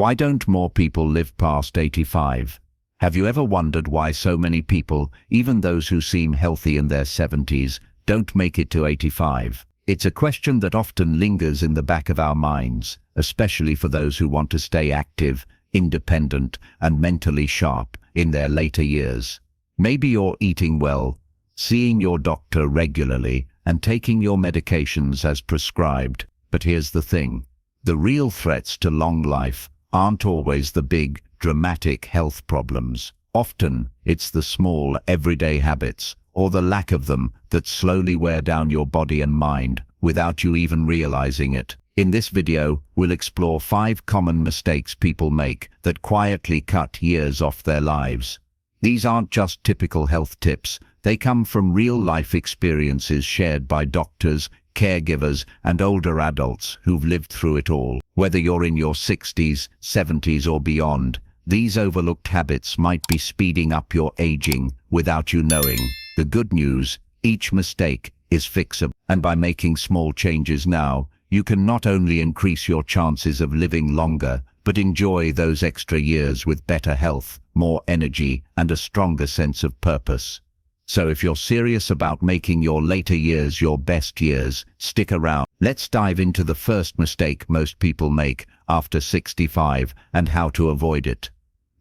Why don't more people live past 85? Have you ever wondered why so many people, even those who seem healthy in their 70s, don't make it to 85? It's a question that often lingers in the back of our minds, especially for those who want to stay active, independent, and mentally sharp in their later years. Maybe you're eating well, seeing your doctor regularly, and taking your medications as prescribed. But here's the thing. The real threats to long life aren't always the big, dramatic health problems. Often, it's the small, everyday habits, or the lack of them, that slowly wear down your body and mind without you even realizing it. In this video, we'll explore 5 common mistakes people make that quietly cut years off their lives. These aren't just typical health tips. They come from real-life experiences shared by doctors, caregivers, and older adults who've lived through it all. Whether you're in your 60s, 70s, or beyond, these overlooked habits might be speeding up your aging without you knowing. The good news, each mistake is fixable. And by making small changes now, you can not only increase your chances of living longer, but enjoy those extra years with better health, more energy, and a stronger sense of purpose. So if you're serious about making your later years your best years, stick around. Let's dive into the first mistake most people make after 65 and how to avoid it.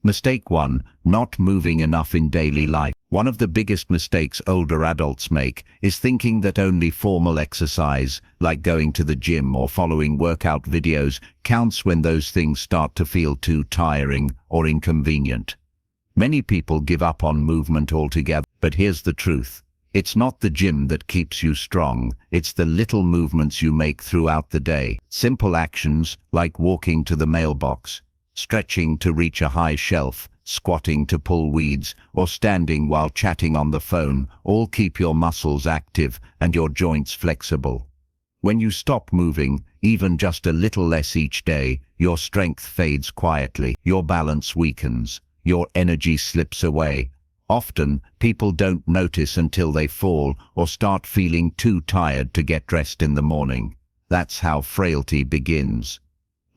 Mistake 1. Not moving enough in daily life. One of the biggest mistakes older adults make is thinking that only formal exercise, like going to the gym or following workout videos, counts when those things start to feel too tiring or inconvenient. Many people give up on movement altogether, but here's the truth. It's not the gym that keeps you strong, it's the little movements you make throughout the day. Simple actions like walking to the mailbox, stretching to reach a high shelf, squatting to pull weeds, or standing while chatting on the phone, all keep your muscles active and your joints flexible. When you stop moving, even just a little less each day, your strength fades quietly, your balance weakens, your energy slips away. Often, people don't notice until they fall or start feeling too tired to get dressed in the morning. That's how frailty begins.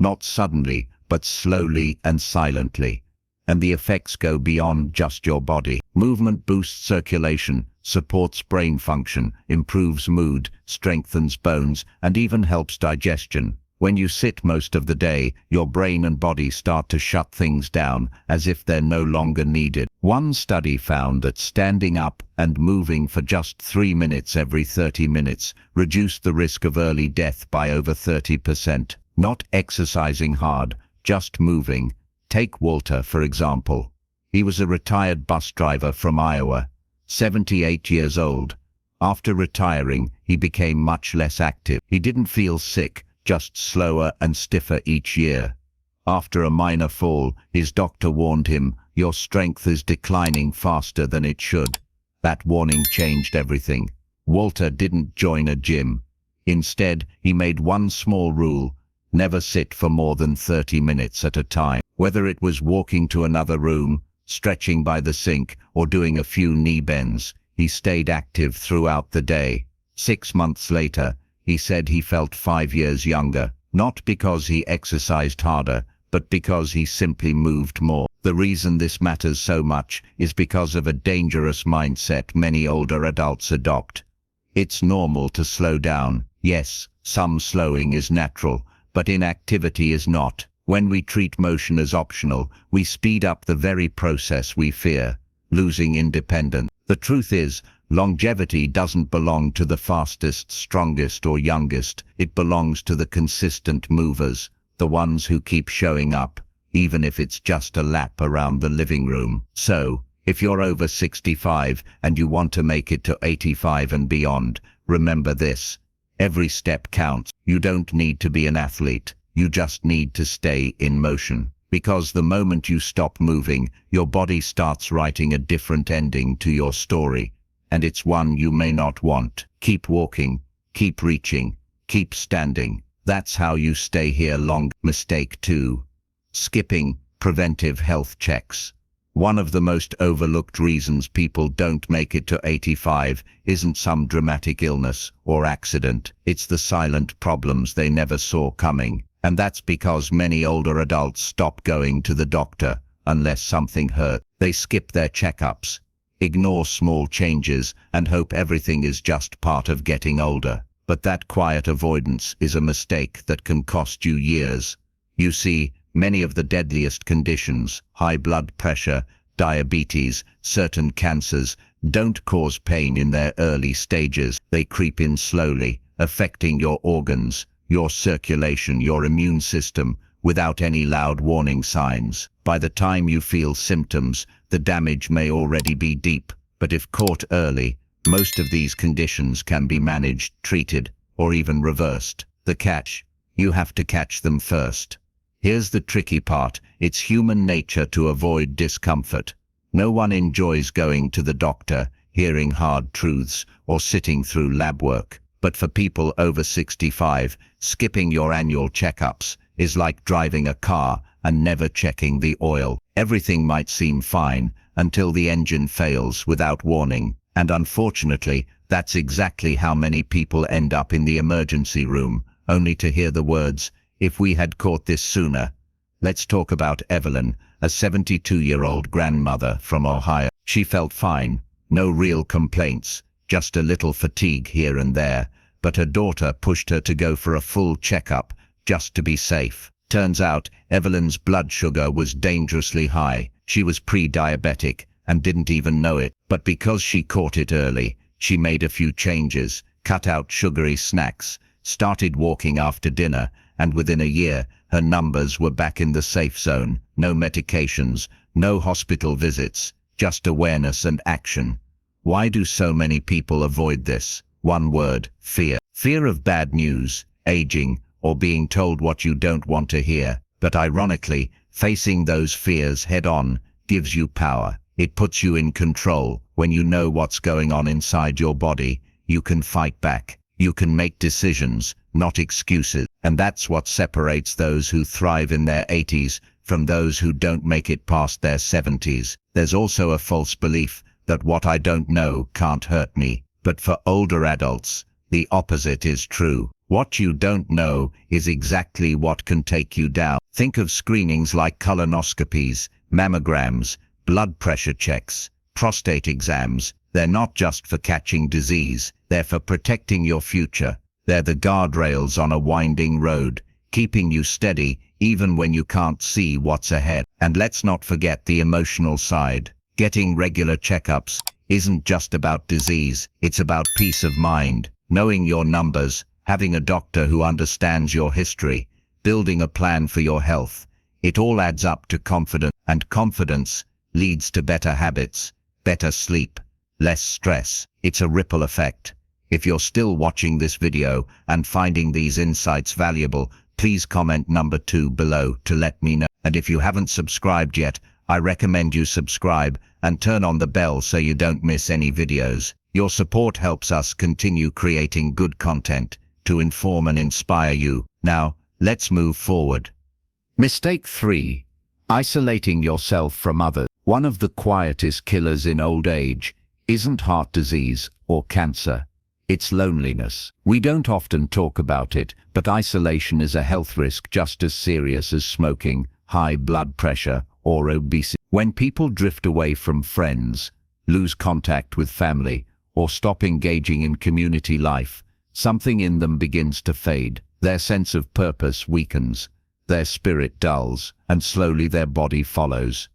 Not suddenly, but slowly and silently. And the effects go beyond just your body. Movement boosts circulation, supports brain function, improves mood, strengthens bones, and even helps digestion. When you sit most of the day, your brain and body start to shut things down as if they're no longer needed. One study found that standing up and moving for just 3 minutes every 30 minutes reduced the risk of early death by over 30%. Not exercising hard, just moving. Take Walter, for example. He was a retired bus driver from Iowa, 78 years old. After retiring, he became much less active. He didn't feel sick, just slower and stiffer each year. After a minor fall, his doctor warned him, "Your strength is declining faster than it should." That warning changed everything. Walter didn't join a gym. Instead, he made one small rule: never sit for more than 30 minutes at a time. Whether it was walking to another room, stretching by the sink, or doing a few knee bends, he stayed active throughout the day. 6 months later, he said he felt 5 years younger, not because he exercised harder, but because he simply moved more. The reason this matters so much is because of a dangerous mindset many older adults adopt. It's normal to slow down. Yes, some slowing is natural, but inactivity is not. When we treat motion as optional, we speed up the very process we fear, losing independence. The truth is, longevity doesn't belong to the fastest, strongest, or youngest. It belongs to the consistent movers, the ones who keep showing up, even if it's just a lap around the living room. So, if you're over 65 and you want to make it to 85 and beyond, remember this. Every step counts. You don't need to be an athlete. You just need to stay in motion. Because the moment you stop moving, your body starts writing a different ending to your story. And it's one you may not want. Keep walking, keep reaching, keep standing. That's how you stay here long. Mistake 2. Skipping preventive health checks. One of the most overlooked reasons people don't make it to 85 isn't some dramatic illness or accident. It's the silent problems they never saw coming. And that's because many older adults stop going to the doctor unless something hurts. They skip their checkups, ignore small changes, and hope everything is just part of getting older. But that quiet avoidance is a mistake that can cost you years. You see, many of the deadliest conditions, high blood pressure, diabetes, certain cancers, don't cause pain in their early stages. They creep in slowly, affecting your organs, your circulation, your immune system, without any loud warning signs. By the time you feel symptoms, the damage may already be deep. But if caught early, most of these conditions can be managed, treated, or even reversed. The catch: you have to catch them first. Here's the tricky part: it's human nature to avoid discomfort. No one enjoys going to the doctor, hearing hard truths, or sitting through lab work. But for people over 65, skipping your annual checkups is like driving a car and never checking the oil. Everything might seem fine until the engine fails without warning. And unfortunately, that's exactly how many people end up in the emergency room, only to hear the words, "If we had caught this sooner." Let's talk about Evelyn, a 72-year-old grandmother from Ohio. She felt fine, no real complaints, just a little fatigue here and there, but her daughter pushed her to go for a full checkup, just to be safe. Turns out, Evelyn's blood sugar was dangerously high. She was pre-diabetic and didn't even know it. But because she caught it early, she made a few changes, cut out sugary snacks, started walking after dinner, and within a year, her numbers were back in the safe zone. No medications, no hospital visits, just awareness and action. Why do so many people avoid this? One word: fear. Fear of bad news, aging, or being told what you don't want to hear. But ironically, facing those fears head-on gives you power. It puts you in control. When you know what's going on inside your body, you can fight back. You can make decisions, not excuses. And that's what separates those who thrive in their 80s from those who don't make it past their 70s. There's also a false belief that what I don't know can't hurt me. But for older adults, the opposite is true. What you don't know is exactly what can take you down. Think of screenings like colonoscopies, mammograms, blood pressure checks, prostate exams. They're not just for catching disease, they're for protecting your future. They're the guardrails on a winding road, keeping you steady even when you can't see what's ahead. And let's not forget the emotional side. Getting regular checkups isn't just about disease, it's about peace of mind. Knowing your numbers, having a doctor who understands your history, building a plan for your health. It all adds up to confidence, and confidence leads to better habits, better sleep, less stress. It's a ripple effect. If you're still watching this video and finding these insights valuable, please comment number 2 below to let me know. And if you haven't subscribed yet, I recommend you subscribe and turn on the bell so you don't miss any videos. Your support helps us continue creating good content to inform and inspire you. Now, let's move forward. Mistake 3. Isolating yourself from others. One of the quietest killers in old age isn't heart disease or cancer. It's loneliness. We don't often talk about it, but isolation is a health risk just as serious as smoking, high blood pressure, or obesity. When people drift away from friends, lose contact with family, or stop engaging in community life, something in them begins to fade. Their sense of purpose weakens, their spirit dulls, and slowly their body follows.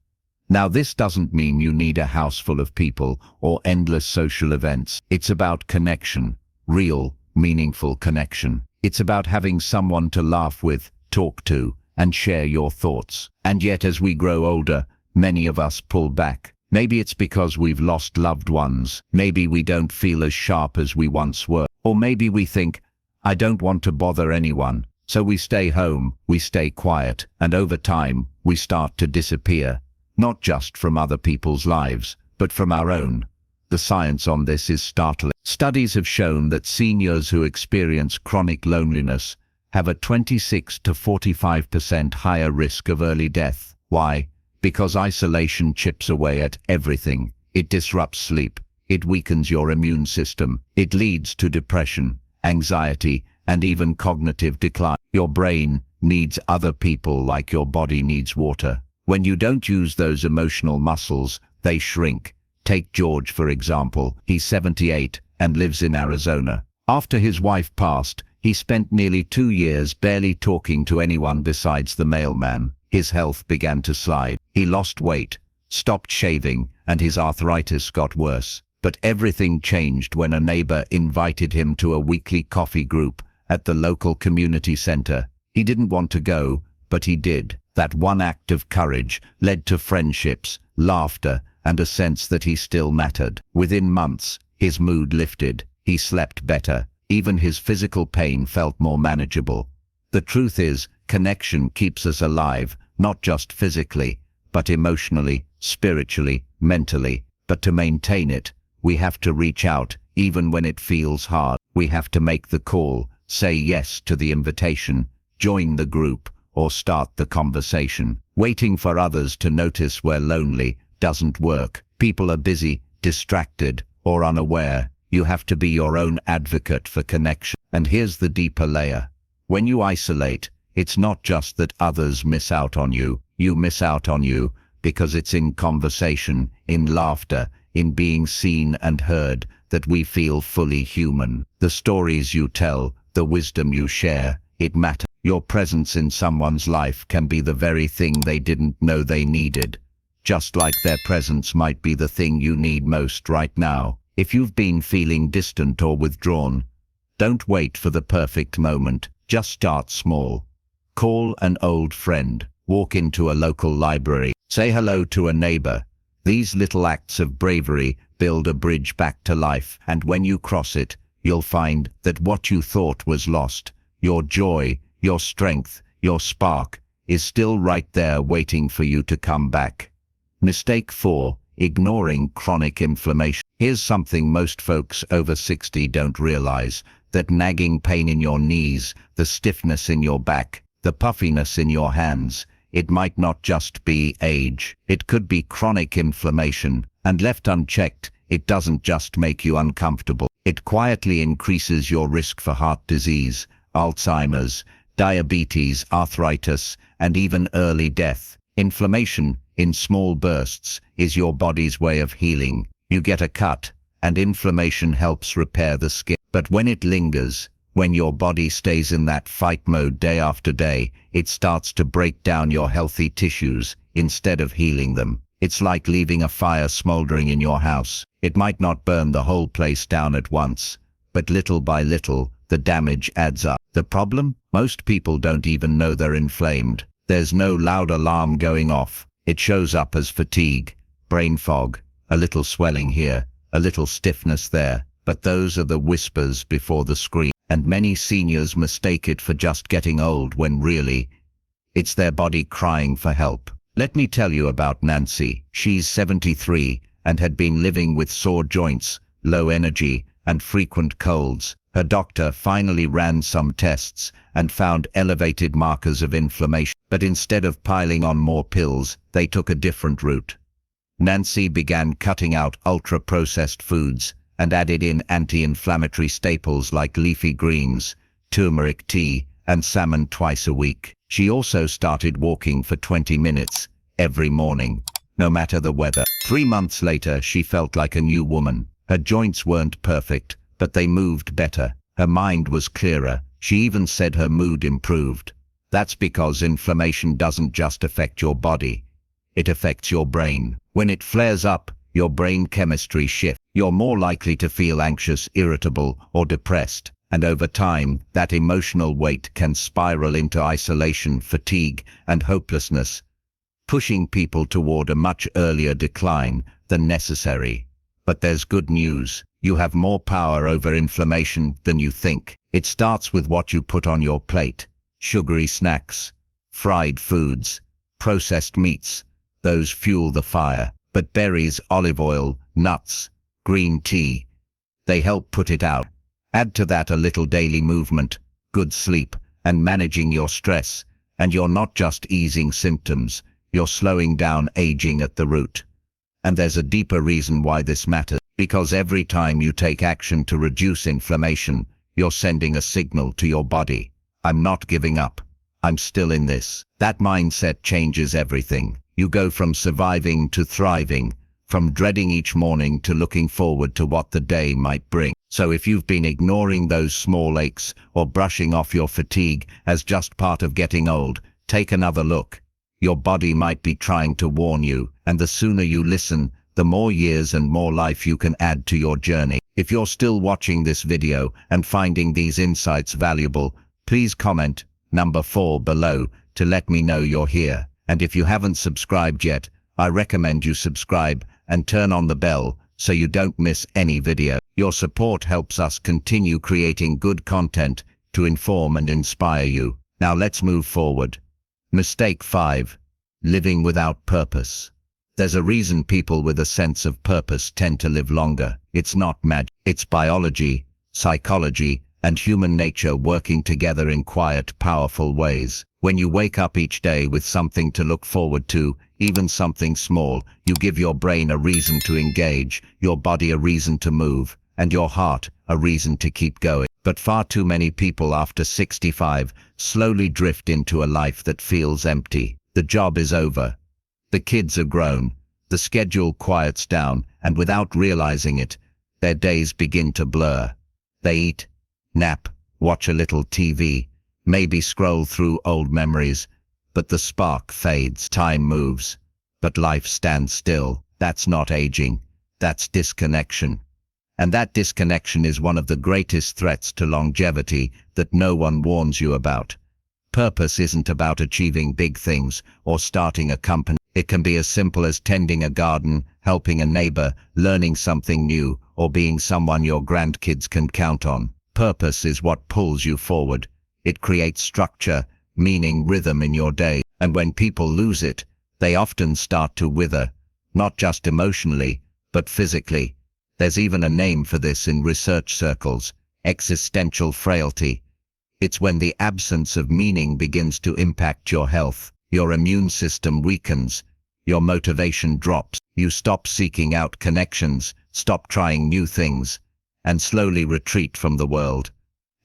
Now, this doesn't mean you need a house full of people or endless social events. It's about connection, real, meaningful connection. It's about having someone to laugh with, talk to, and share your thoughts. And yet, as we grow older, many of us pull back. Maybe it's because we've lost loved ones. Maybe we don't feel as sharp as we once were. Or maybe we think, I don't want to bother anyone. So we stay home, we stay quiet, and over time, we start to disappear. Not just from other people's lives, but from our own. The science on this is startling. Studies have shown that seniors who experience chronic loneliness have a 26 to 45% higher risk of early death. Why? Because isolation chips away at everything. It disrupts sleep. It weakens your immune system. It leads to depression, anxiety, and even cognitive decline. Your brain, needs other people like your body needs water. When you don't use those emotional muscles, they shrink. Take George, for example. He's 78 and lives in Arizona. After his wife passed, he spent nearly 2 years barely talking to anyone besides the mailman. His health began to slide. He lost weight, stopped shaving, and his arthritis got worse. But everything changed when a neighbor invited him to a weekly coffee group at the local community center. He didn't want to go, but he did. That one act of courage led to friendships, laughter, and a sense that he still mattered. Within months, his mood lifted. He slept better. Even his physical pain felt more manageable. The truth is, connection keeps us alive, not just physically, but emotionally, spiritually, mentally. But to maintain it, we have to reach out, even when it feels hard. We have to make the call, say yes to the invitation, join the group, or start the conversation. Waiting for others to notice we're lonely doesn't work. People are busy, distracted, or unaware. You have to be your own advocate for connection. And here's the deeper layer. When you isolate, it's not just that others miss out on you. You miss out on you because it's in conversation, in laughter, in being seen and heard that we feel fully human. The stories you tell, the wisdom you share, it matters. Your presence in someone's life can be the very thing they didn't know they needed. Just like their presence might be the thing you need most right now. If you've been feeling distant or withdrawn, don't wait for the perfect moment. Just start small. Call an old friend. Walk into a local library. Say hello to a neighbor. These little acts of bravery build a bridge back to life, and when you cross it, you'll find that what you thought was lost, your joy, your strength, your spark, is still right there waiting for you to come back. Mistake 4. Ignoring chronic inflammation. Here's something most folks over 60 don't realize, that nagging pain in your knees, the stiffness in your back, the puffiness in your hands, it might not just be age. It could be chronic inflammation, and left unchecked, it doesn't just make you uncomfortable. It quietly increases your risk for heart disease, Alzheimer's, diabetes, arthritis, and even early death. Inflammation, in small bursts, is your body's way of healing. You get a cut, and inflammation helps repair the skin. But when it lingers, when your body stays in that fight mode day after day, it starts to break down your healthy tissues instead of healing them. It's like leaving a fire smoldering in your house. It might not burn the whole place down at once, but little by little, the damage adds up. The problem? Most people don't even know they're inflamed. There's no loud alarm going off. It shows up as fatigue, brain fog, a little swelling here, a little stiffness there. But those are the whispers before the scream. And many seniors mistake it for just getting old when really, it's their body crying for help. Let me tell you about Nancy. She's 73 and had been living with sore joints, low energy, and frequent colds. Her doctor finally ran some tests and found elevated markers of inflammation. But instead of piling on more pills, they took a different route. Nancy began cutting out ultra-processed foods and added in anti-inflammatory staples like leafy greens, turmeric tea, and salmon twice a week. She also started walking for 20 minutes every morning, no matter the weather. 3 months later, she felt like a new woman. Her joints weren't perfect, but they moved better. Her mind was clearer. She even said her mood improved. That's because inflammation doesn't just affect your body. It affects your brain. When it flares up, your brain chemistry shifts. You're more likely to feel anxious, irritable, or depressed. And over time, that emotional weight can spiral into isolation, fatigue, and hopelessness, pushing people toward a much earlier decline than necessary. But there's good news. You have more power over inflammation than you think. It starts with what you put on your plate. Sugary snacks, fried foods, processed meats, those fuel the fire. But berries, olive oil, nuts, green tea, they help put it out. Add to that a little daily movement, good sleep, and managing your stress, and you're not just easing symptoms, you're slowing down aging at the root. And there's a deeper reason why this matters, because every time you take action to reduce inflammation, you're sending a signal to your body. I'm not giving up. I'm still in this. That mindset changes everything. You go from surviving to thriving, from dreading each morning to looking forward to what the day might bring. So if you've been ignoring those small aches or brushing off your fatigue as just part of getting old, take another look. Your body might be trying to warn you, and the sooner you listen, the more years and more life you can add to your journey. If you're still watching this video and finding these insights valuable, please comment number 4 below to let me know you're here. And if you haven't subscribed yet, I recommend you subscribe and turn on the bell so you don't miss any video. Your support helps us continue creating good content to inform and inspire you. Now let's move forward. Mistake 5. Living without purpose. There's a reason people with a sense of purpose tend to live longer. It's not magic. It's biology, psychology, and human nature working together in quiet, powerful ways. When you wake up each day with something to look forward to, even something small, you give your brain a reason to engage, your body a reason to move, and your heart a reason to keep going. But far too many people after 65 slowly drift into a life that feels empty. The job is over. The kids are grown. The schedule quiets down, and without realizing it, their days begin to blur. They eat, nap, watch a little TV, maybe scroll through old memories, but the spark fades. Time moves, but life stands still. That's not aging. That's disconnection. And that disconnection is one of the greatest threats to longevity that no one warns you about. Purpose isn't about achieving big things or starting a company. It can be as simple as tending a garden, helping a neighbor, learning something new, or being someone your grandkids can count on. Purpose is what pulls you forward. It creates structure, meaning, rhythm in your day. And when people lose it, they often start to wither, not just emotionally, but physically. There's even a name for this in research circles: existential frailty. It's when the absence of meaning begins to impact your health. Your immune system weakens, your motivation drops, you stop seeking out connections, stop trying new things, and slowly retreat from the world.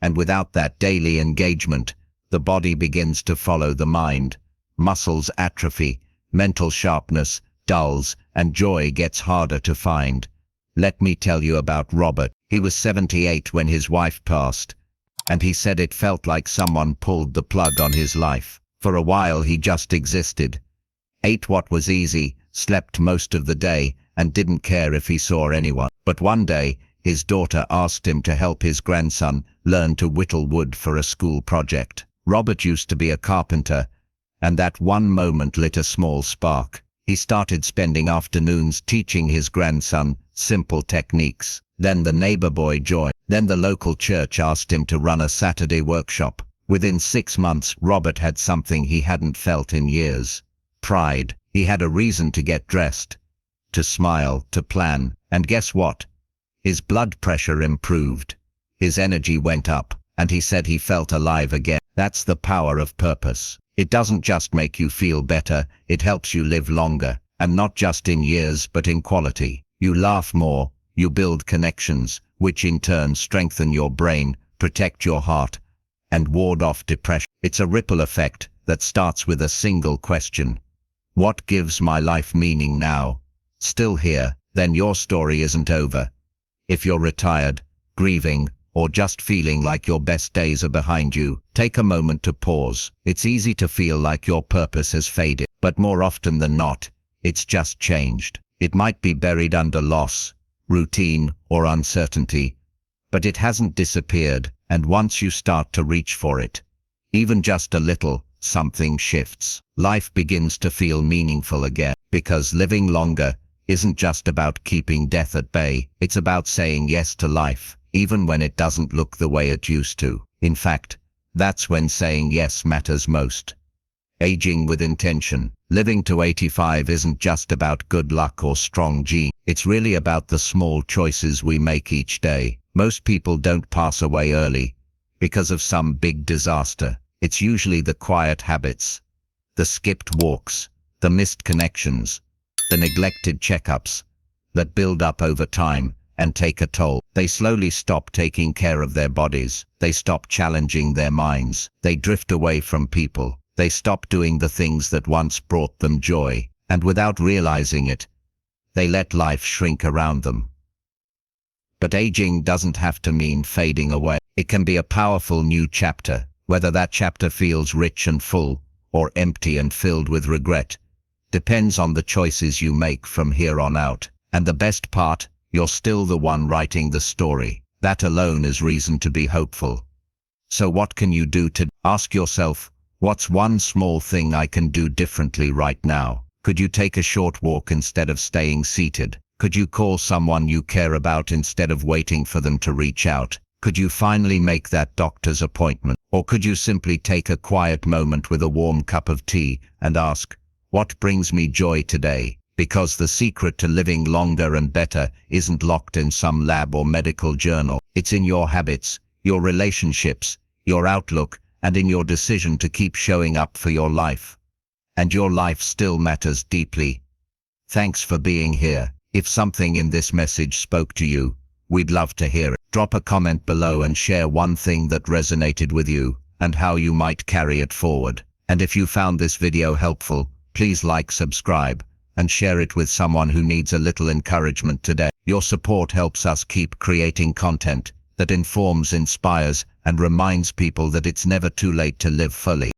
And without that daily engagement, the body begins to follow the mind. Muscles atrophy, mental sharpness dulls, and joy gets harder to find. Let me tell you about Robert. He was 78 when his wife passed, and he said it felt like someone pulled the plug on his life. For a while he just existed, ate what was easy, slept most of the day, and didn't care if he saw anyone. But one day, his daughter asked him to help his grandson learn to whittle wood for a school project. Robert used to be a carpenter, and that one moment lit a small spark. He started spending afternoons teaching his grandson simple techniques. Then the neighbor boy joined. Then the local church asked him to run a Saturday workshop. Within 6 months, Robert had something he hadn't felt in years: pride. He had a reason to get dressed, to smile, to plan. And guess what? His blood pressure improved. His energy went up, and he said he felt alive again. That's the power of purpose. It doesn't just make you feel better, it helps you live longer. And not just in years, but in quality. You laugh more, you build connections, which in turn strengthen your brain, protect your heart, and ward off depression. It's a ripple effect that starts with a single question: what gives my life meaning now? Still here? Then your story isn't over. If you're retired, grieving, or just feeling like your best days are behind you, take a moment to pause. It's easy to feel like your purpose has faded, but more often than not, it's just changed. It might be buried under loss, routine, or uncertainty, but it hasn't disappeared. And once you start to reach for it, even just a little, something shifts. Life begins to feel meaningful again, because living longer isn't just about keeping death at bay. It's about saying yes to life, even when it doesn't look the way it used to. In fact, that's when saying yes matters most. Aging with intention. Living to 85 isn't just about good luck or strong genes. It's really about the small choices we make each day. Most people don't pass away early because of some big disaster. It's usually the quiet habits, the skipped walks, the missed connections, the neglected checkups that build up over time and take a toll. They slowly stop taking care of their bodies. They stop challenging their minds. They drift away from people. They stop doing the things that once brought them joy. And without realizing it, they let life shrink around them. But aging doesn't have to mean fading away. It can be a powerful new chapter, whether that chapter feels rich and full, or empty and filled with regret. Depends on the choices you make from here on out. And the best part, you're still the one writing the story. That alone is reason to be hopeful. So what can you do to ask yourself, what's one small thing I can do differently right now? Could you take a short walk instead of staying seated? Could you call someone you care about instead of waiting for them to reach out? Could you finally make that doctor's appointment? Or could you simply take a quiet moment with a warm cup of tea and ask, what brings me joy today? Because the secret to living longer and better isn't locked in some lab or medical journal. It's in your habits, your relationships, your outlook, and in your decision to keep showing up for your life. And your life still matters deeply. Thanks for being here. If something in this message spoke to you, we'd love to hear it. Drop a comment below and share one thing that resonated with you and how you might carry it forward. And if you found this video helpful, please like, subscribe, and share it with someone who needs a little encouragement today. Your support helps us keep creating content that informs, inspires, and reminds people that it's never too late to live fully.